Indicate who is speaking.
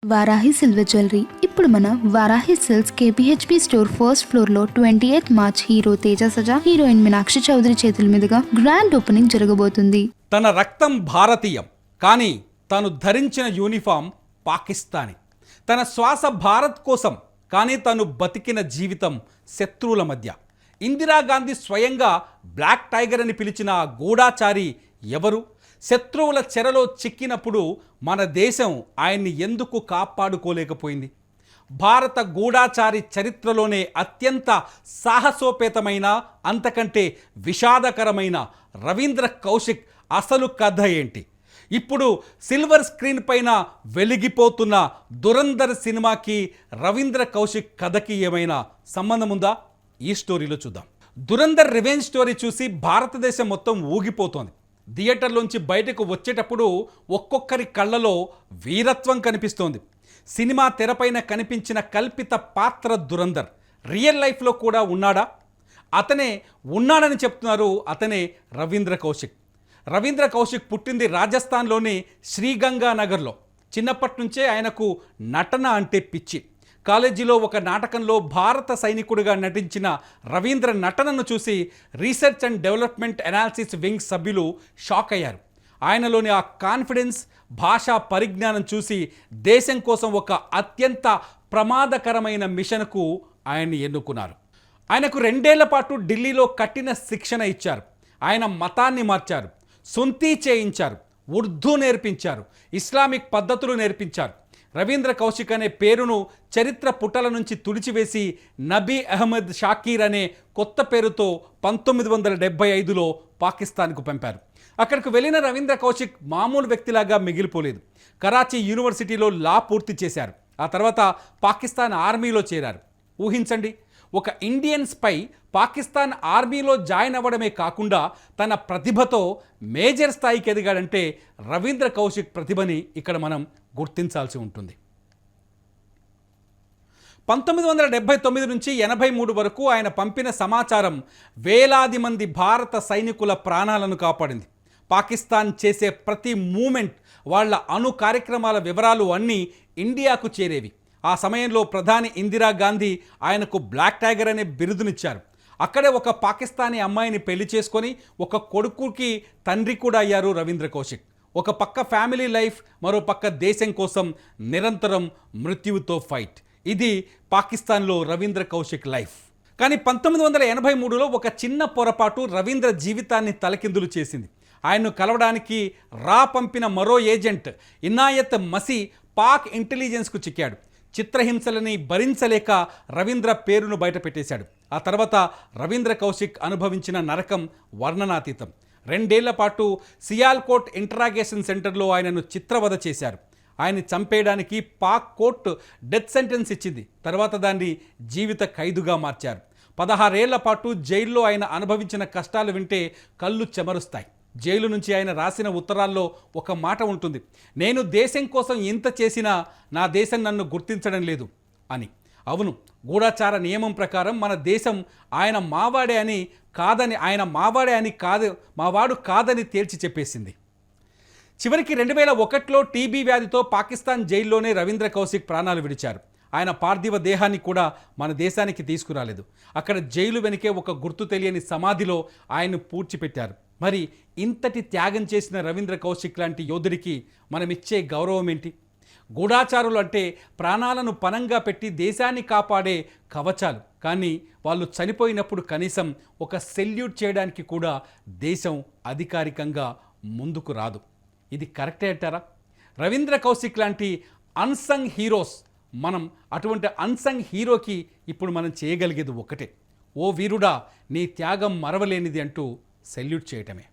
Speaker 1: Varahi silver jewellery ఇప్పుడు మన Varahi silks KPHB store first floor లో 28 March hero Teja Sajja heroine Meenakshi Chaudhary చేతుల మీదుగా గ్రాండ్ ఓపెనింగ్ జరగబోతుంది.
Speaker 2: తన రక్తం భారతీయం, కానీ తను ధరించిన యూనిఫామ్ పాకిస్తానీ. తన శ్వాస భారత్ కోసం, కానీ తను బతికిన జీవితం శత్రువుల మధ్య. ఇందిరాగాంధీ స్వయంగా బ్లాక్ టైగర్ అని పిలిచిన గూఢాచారి ఎవరు? శత్రువుల చెరలో చిక్కినప్పుడు మన దేశం ఆయన్ని ఎందుకు కాపాడుకోలేకపోయింది? భారత గూఢాచారి చరిత్రలోనే అత్యంత సాహసోపేతమైన, అంతకంటే విషాదకరమైన రవీంద్ర కౌశిక్ అసలు కథ ఏంటి? ఇప్పుడు సిల్వర్ స్క్రీన్ పైన వెలిగిపోతున్న దురంధర్ సినిమాకి రవీంద్ర కౌశిక్ కథకి ఏమైనా సంబంధం ఉందా? ఈ స్టోరీలో చూద్దాం. దురంధర్ రివెంజ్ స్టోరీ చూసి భారతదేశం మొత్తం ఊగిపోతోంది. థియేటర్లోంచి బయటకు వచ్చేటప్పుడు ఒక్కొక్కరి కళ్ళలో వీరత్వం కనిపిస్తోంది. సినిమా తెరపైన కనిపించిన కల్పిత పాత్ర దురంధర్ రియల్ లైఫ్లో కూడా ఉన్నాడా? అతనే ఉన్నాడని చెప్తున్నారు. అతనే రవీంద్ర కౌశిక్. రవీంద్ర కౌశిక్ పుట్టింది రాజస్థాన్లోని శ్రీగంగానగర్లో. చిన్నప్పటి నుంచే ఆయనకు నటన అంటే పిచ్చి. కాలేజీలో ఒక నాటకంలో భారత సైనికుడిగా నటించిన రవీంద్ర నటనను చూసి research and development analysis wing సభ్యులు షాక్ అయ్యారు. ఆయనలోని ఆ కాన్ఫిడెన్స్, భాషా పరిజ్ఞానం చూసి దేశం కోసం ఒక అత్యంత ప్రమాదకరమైన మిషన్కు ఆయన్ని ఎన్నుకున్నారు. ఆయనకు 2 ఏళ్ల పాటు ఢిల్లీలో కఠిన శిక్షణ ఇచ్చారు. ఆయన మతాన్ని మార్చారు, సుంతీ చేయించారు, ఉర్దూ నేర్పించారు, ఇస్లామిక్ పద్ధతులు నేర్పించారు. రవీంద్ర కౌశిక్ అనే పేరును చరిత్ర పుటల నుంచి తుడిచివేసి నబీ అహ్మద్ షాకీర్ అనే కొత్త పేరుతో 1975లో పాకిస్తాన్కు పంపారు. అక్కడికి వెళ్ళిన రవీంద్ర కౌశిక్ మామూలు వ్యక్తిలాగా మిగిలిపోలేదు. కరాచీ యూనివర్సిటీలో లా పూర్తి చేశారు. ఆ తర్వాత పాకిస్తాన్ ఆర్మీలో చేరారు. ఊహించండి, ఒక ఇండియన్ స్పై పాకిస్తాన్ ఆర్మీలో జాయిన్ అవ్వడమే కాకుండా తన ప్రతిభతో మేజర్ స్థాయికి ఎదిగాడంటే రవీంద్ర కౌశిక్ ప్రతిభని ఇక్కడ మనం గుర్తించాల్సి ఉంటుంది. 1979 నుంచి 83 వరకు ఆయన పంపిన సమాచారం వేలాది మంది భారత సైనికుల ప్రాణాలను కాపాడింది. పాకిస్తాన్ చేసే ప్రతి మూమెంట్, వాళ్ళ అణు కార్యక్రమాల వివరాలు అన్నీ ఇండియాకు చేరేవి. ఆ సమయంలో ప్రధాని ఇందిరాగాంధీ ఆయనకు బ్లాక్ టైగర్ అనే బిరుదునిచ్చారు. అక్కడే ఒక పాకిస్తానీ అమ్మాయిని పెళ్లి చేసుకొని ఒక కొడుకుకి తండ్రి కూడా అయ్యారు రవీంద్ర కౌశిక్. ఒక పక్క ఫ్యామిలీ లైఫ్, మరో పక్క దేశం కోసం నిరంతరం మృత్యువుతో ఫైట్. ఇది పాకిస్తాన్లో రవీంద్ర కౌశిక్ లైఫ్. కానీ 1983లో ఒక చిన్న పొరపాటు రవీంద్ర జీవితాన్ని తలకిందులు చేసింది. ఆయన్ను కలవడానికి పంపిన మరో ఏజెంట్ ఇనాయత్ మసీ పాక్ ఇంటెలిజెన్స్కు చిక్కాడు. చిత్రహింసలని భరించలేక రవీంద్ర పేరును బయటపెట్టేశాడు. ఆ తర్వాత రవీంద్ర కౌశిక్ అనుభవించిన నరకం వర్ణనాతీతం. 2 ఏళ్ల పాటు సియాల్కోట్ ఇంటరాగేషన్ సెంటర్లో ఆయనను చిత్రవధ చేశారు. ఆయన్ని చంపేయడానికి పాక్ కోర్టు డెత్ సెంటెన్స్ ఇచ్చింది. తర్వాత దాన్ని జీవిత ఖైదుగా మార్చారు. 16 ఏళ్ల పాటు జైల్లో ఆయన అనుభవించిన కష్టాలు వింటే కళ్ళు చెమరుస్తాయి. జైలు నుంచి ఆయన రాసిన ఉత్తరాల్లో ఒక మాట ఉంటుంది: నేను దేశం కోసం ఇంత చేసినా నా దేశం నన్ను గుర్తించడం లేదు అని. అవును, గూఢాచార నియమం ప్రకారం మన దేశం ఆయన మావాడే అని మావాడు కాదని తేల్చి చెప్పేసింది. చివరికి 2001లో టీబీ వ్యాధితో పాకిస్తాన్ జైల్లోనే రవీంద్ర కౌశిక్ ప్రాణాలు విడిచారు. ఆయన పార్థివ దేహాన్ని కూడా మన దేశానికి తీసుకురాలేదు. అక్కడ జైలు వెనుకే ఒక గుర్తు తెలియని సమాధిలో ఆయన్ను పూడ్చిపెట్టారు. మరి ఇంతటి త్యాగం చేసిన రవీంద్ర కౌశిక్ లాంటి యోధుడికి మనమిచ్చే గౌరవం ఏంటి? గూఢాచారులు అంటే ప్రాణాలను పణంగా పెట్టి దేశాన్ని కాపాడే కవచాలు. కానీ వాళ్ళు చనిపోయినప్పుడు కనీసం ఒక సెల్యూట్ చేయడానికి కూడా దేశం అధికారికంగా ముందుకు రాదు. ఇది కరెక్టే అంటారా? రవీంద్ర కౌశిక్ లాంటి అన్సంగ్ హీరోస్, మనం అటువంటి అన్సంగ్ హీరోకి ఇప్పుడు మనం చేయగలిగేది ఒకటే: ఓ వీరుడా, నీ త్యాగం మరవలేనిది అంటూ సెల్యూట్ చేయటమే.